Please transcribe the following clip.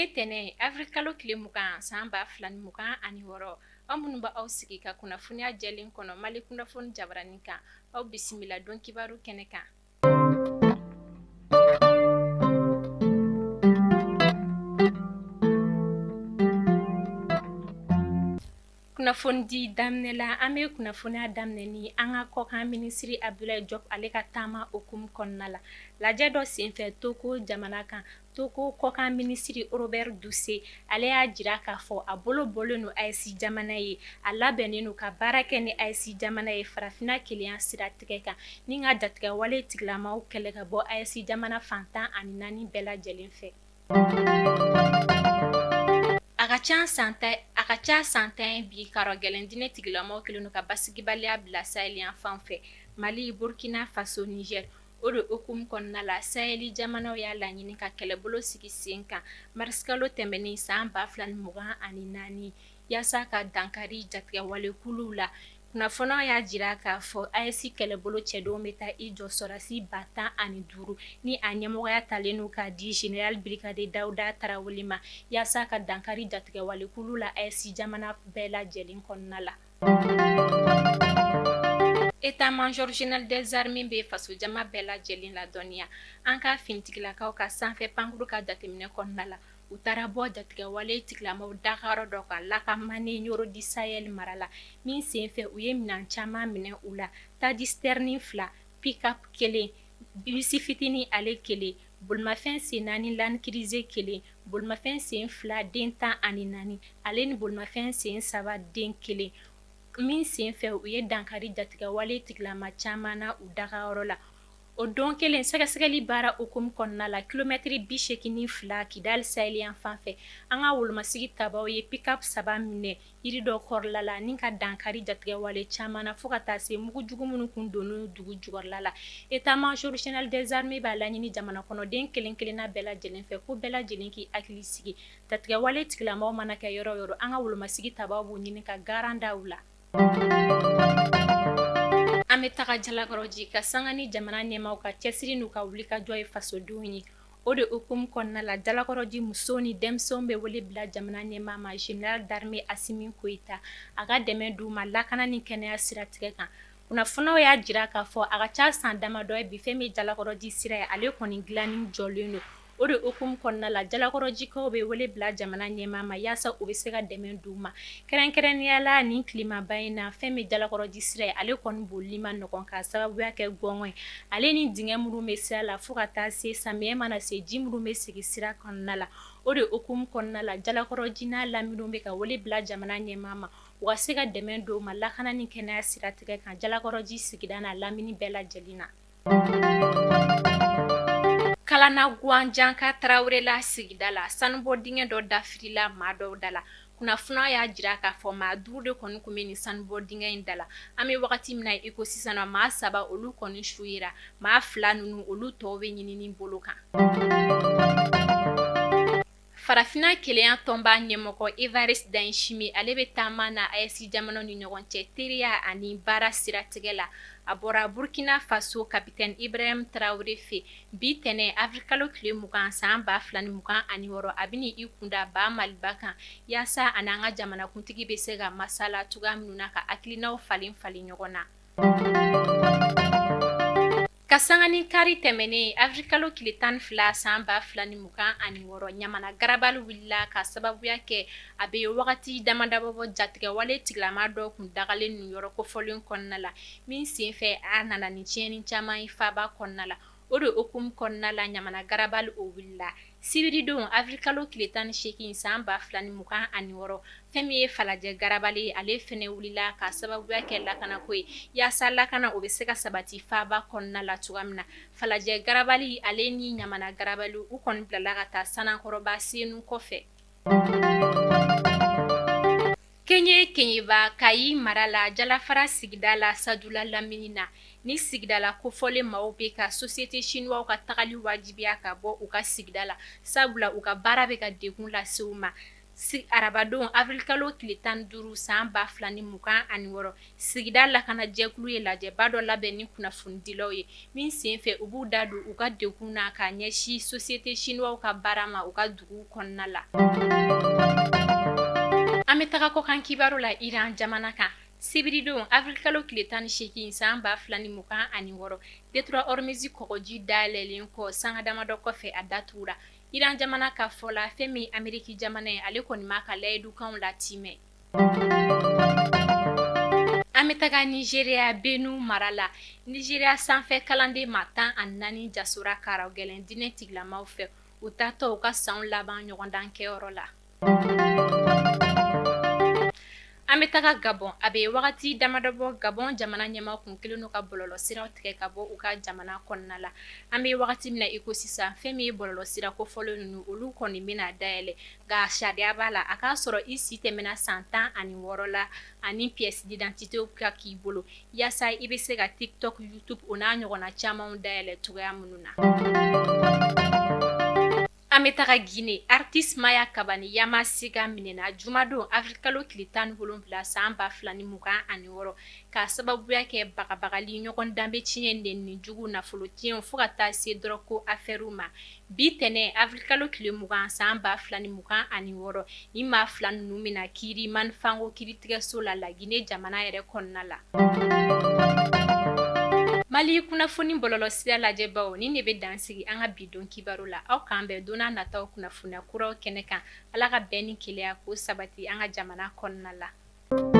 Bi tɛnɛ Afrikalo tile 20 san 2026 aw minnu b'aw sigi ka kunnafoniya jɛlen kɔnɔ Mali kunnafoni jabaranin kan aw bisimila don kibaru kɛnɛ kan. Kunnafoni di daminɛ la an bɛ kunnafoniya daminɛ ni an ka kɔkan minisiri Abdulaye Diop ale ka taama hukumu kɔnɔna la. Lajɛ dɔ senfɛ Togo jamana kan Togo kɔkan minisiri Robert Duse ale y'a jira k'a fɔ a bolo bɔlen don AES jamana ye a labɛnnen don ka baara kɛ ni AES jamana ye farafinna kelenya siratigɛ kan ni ka jatigɛ wale tigilamaw kɛlɛ ka bɔ AES jamana fantan ani 4 bɛɛ lajɛlen fɛ. A ka ca san 10 bi karo gɛlɛndinɛ tigilamaw kelen don ka basigibaliya bila Sahel fan fɛ Mali, Burkina Faso, Niger. O de hukumu kɔnɔna la Sahel jamanaw y'a laɲini ka kɛlɛbolo sigi sen kan marisikalo tɛmɛnen san 2024 yaasa ka dankari jatigɛ walekuluw la. Kunnafoniyaw y'a jira k'a fɔ AES kɛlɛbolo cɛdenw bɛ taa i jɔ sɔrasi 15 ni a ɲɛmɔgɔya talen don k'a di General Brigade Dawuda Tarawele ma yaasa ka dankari jatigɛ walekuluw la AES jamana bɛɛ lajɛlen kɔnɔna la. État-major général des armées bɛ faso jama bɛɛ lajɛlen ladɔnniya an ka finitigilakaw ka sanfɛ pankuru ka jateminɛ kɔnɔna la u taara bɔ jatigɛ wale tigilamaw dagayɔrɔ dɔ kan Lakamane Yoro di Sahel mara la min senfɛ u ye minan caman minɛ u la tadistɛrni 2 pick-up 1 bisi fitini ale 1 bolimafɛn sen 4 Land Cruiser 1 bolimafɛn sen 2 den 14 ale ni bolimafɛn sen 3 den 1 min senfɛ u ye dankari jatigɛ wale tigilama caman na u dagayɔrɔ la. O don kelen sɛgɛsɛgɛli baara hukumu kɔnɔna la kilomɛtiri 82 Kidali Sahel fan fɛ an ka wolomasigi tabaw ye pick-up 3 minɛ yiri dɔ kɔrɔla la ni ka dankari jatigɛ wale caman na fo ka taa se mugujugu minnu kun donn'o dugu jukɔrɔla la. État-major général des armées b'a laɲini jamana kɔnɔden kelen kelenna bɛɛ lajɛlen fɛ ko bɛɛ lajɛlen k'i hakili sigi jatigɛ wale tigilamaw mana kɛ yɔrɔ yɔrɔ an ka wolomasigi tabaw b'u ɲini ka garan da u la. An bɛ taga Jalakɔrɔji ka sanga ni jamana ɲɛmaaw ka cɛsiri n'u ka wulikajɔ ye fasodenw ye. O de hukumu kɔnɔna la Jalakɔrɔji musow ni denmisɛnw bɛ wele bila jamana ɲɛmaa ma Général d'armée Assimi Goïta a ka dɛmɛ d'u ma lakana ni kɛnɛya siratigɛ kan. Kunnafoniyaw y'a jira k'a fɔ a ka ca san damadɔ ye bi fɛn min ye Jalakɔrɔji sira ye ale kɔni dilanni jɔlen don. O de hukumu kɔnɔna la Jalakɔrɔjikaw bɛ wele bila jamana ɲɛmaa ma yaasa u bɛ se ka dɛmɛ d'u ma. Kɛrɛnkɛrɛnnenya la nin tilemaba in na fɛn min ye Jalakɔrɔji sira ye ale kɔni bolili ma nɔgɔn k'a sababuya kɛ gɔngɔn ye ale ni dingɛ minnu bɛ sira la fo ka taa se samiyɛ mana se ji minnu bɛ sigi sira kɔnɔna la. O de hukumu kɔnɔna la Jalakɔrɔji n'a laminiw bɛ ka wele bila jamana ɲɛmaa ma u ka se ka dɛmɛ d'u ma lakana ni kɛnɛya siratigɛ kan Jalakɔrɔji sigida n'a lamini bɛɛ lajɛlen na. Kalana Guanjanka Tarawele la sigida la sanubɔ dingɛ dɔ dafirila maa dɔw da la. Kunnafoniyaw y'a jira k'a fɔ maa 5 de kɔni tun bɛ nin sanubɔ dingɛ in da la. An bɛ wagati min na i ko sisan nɔ maa 3 olu kɔni su yera maa 2 ninnu olu tɔw bɛ ɲinini bolo kan. Farafinna kelenya tɔnba ɲɛmɔgɔ Evariste Ndayishimiye ale bɛ taama na AES jamanaw ni ɲɔgɔn cɛ teriya ani baara siratigɛ la. A bɔra Burkina Faso capitaine Ibrahim Traoré fɛ bi tɛnɛ Afrikalo tile 20 san 2026 a bɛna i kunda ba Maliba kan yaasa a n'an ka jamanakuntigi bɛ se ka masala cogoya minnu na ka hakilinaw falen falen ɲɔgɔn na. Ka sanga ni kari tɛmɛnen Afrikalo tile 12 san 2026 Ɲamana garabali wulila ka sababuya kɛ a bɛ wagati damadɔ bɔ jatigɛ wale tigilama dɔ kun dagalen ninnu yɔrɔ kofɔlen kɔnɔna la min senfɛ a nana ni tiɲɛni caman ye faaba kɔnɔna la. O de hukumu kɔnɔna la Ɲamana garabali o wulila sibiridon Afrikalo tile 18 san 2026 fɛn min ye Falajɛ garabali ye ale fɛnɛ wulila ka sababuya kɛ lakanako ye yaasa lakana o bɛ se ka sabati faaba kɔnɔna la cogoya min na. Falajɛ garabali ale ni Ɲamana garabali u kɔni bilala ka taa Sanakɔrɔba Senu kɔfɛ. Kenye Kenyeba Kayi mara la Jalafara sigida la Sadula lamini na ni sigida la kofɔlen maaw bɛ ka société chinois ka tagali wajibiya ka bɔ u ka sigida la sabula u ka baara bɛ ka degun lase u ma. si arabadon avril kalo tile 15 san 2026 sigida lakana jɛkulu ye lajɛba dɔ labɛn ni kunnafonidilaw ye min sen fɛ u b'u da don u ka dekun na ka ɲɛsin société chinois ka baara ma u ka dugu kɔnɔna la. An bɛ taga kɔkan kibaru la Iran jamana kan. Sibiridon avril kalo tile 18 san 2026 Détroit Hormuz kɔgɔji dayɛlɛlen kɔ sanga damadɔ kɔfɛ a datugura. Iran jamana ka fɔ la fɛn min Ameriki jamana ye ale kɔni ma ka layidukanw latimɛ. An bɛ taga Nigeria Benue mara la. Nigeria sanfɛ kalanden ma 14 jasora karaw gɛlɛn diinɛ tigilamaw fɛ u tatɔ u ka sanw laban ɲɔgɔndan kɛyɔrɔ la. An bɛ taga Gabon a bɛ wagati damadɔ bɔ Gabon jamana ɲɛmaa kun kelen n'u ka bɔlɔlɔ siraw tigɛ ka bɔ u ka jamana kɔnɔna la. An bɛ wagati min na i ko sisan fɛn min ye bɔlɔlɔ sira kofɔlen ninnu olu kɔni bɛna dayɛlɛ nka sariya b'a la a k'a sɔrɔ i si tɛmɛna san 16 la ani pièce d'identité ka k'i bolo yaasa i bɛ se ka TikTok, YouTube o n'a ɲɔgɔnna camanw dayɛlɛ cogoya minnu na. An bɛ taga Guinée artiste Maya Kabani Yamasiga minɛna jumadon avril kalo tile 17 san 2026 k'a sababuya kɛ bagabagali ɲɔgɔn danbe tiɲɛ nɛni jugu nafolo tiɲɛ fo ka taa se dɔrɔn ko affaire ma bi tɛnɛ avril kalo tile 20 san 2026 ni maa fila ninnu bɛna kiiri Manifango kiiritigɛso la Guinée jamana yɛrɛ kɔnɔna la. Mali kunnafoni bɔlɔlɔ sira lajɛbaw ni ne bɛ dansigi an ka bidon kibaru la aw k'an bɛn donna nataw kunnafoniya kuraw kɛnɛ kan ala ka bɛn ni kelenya ko sabati an ka jamana kɔnɔna la.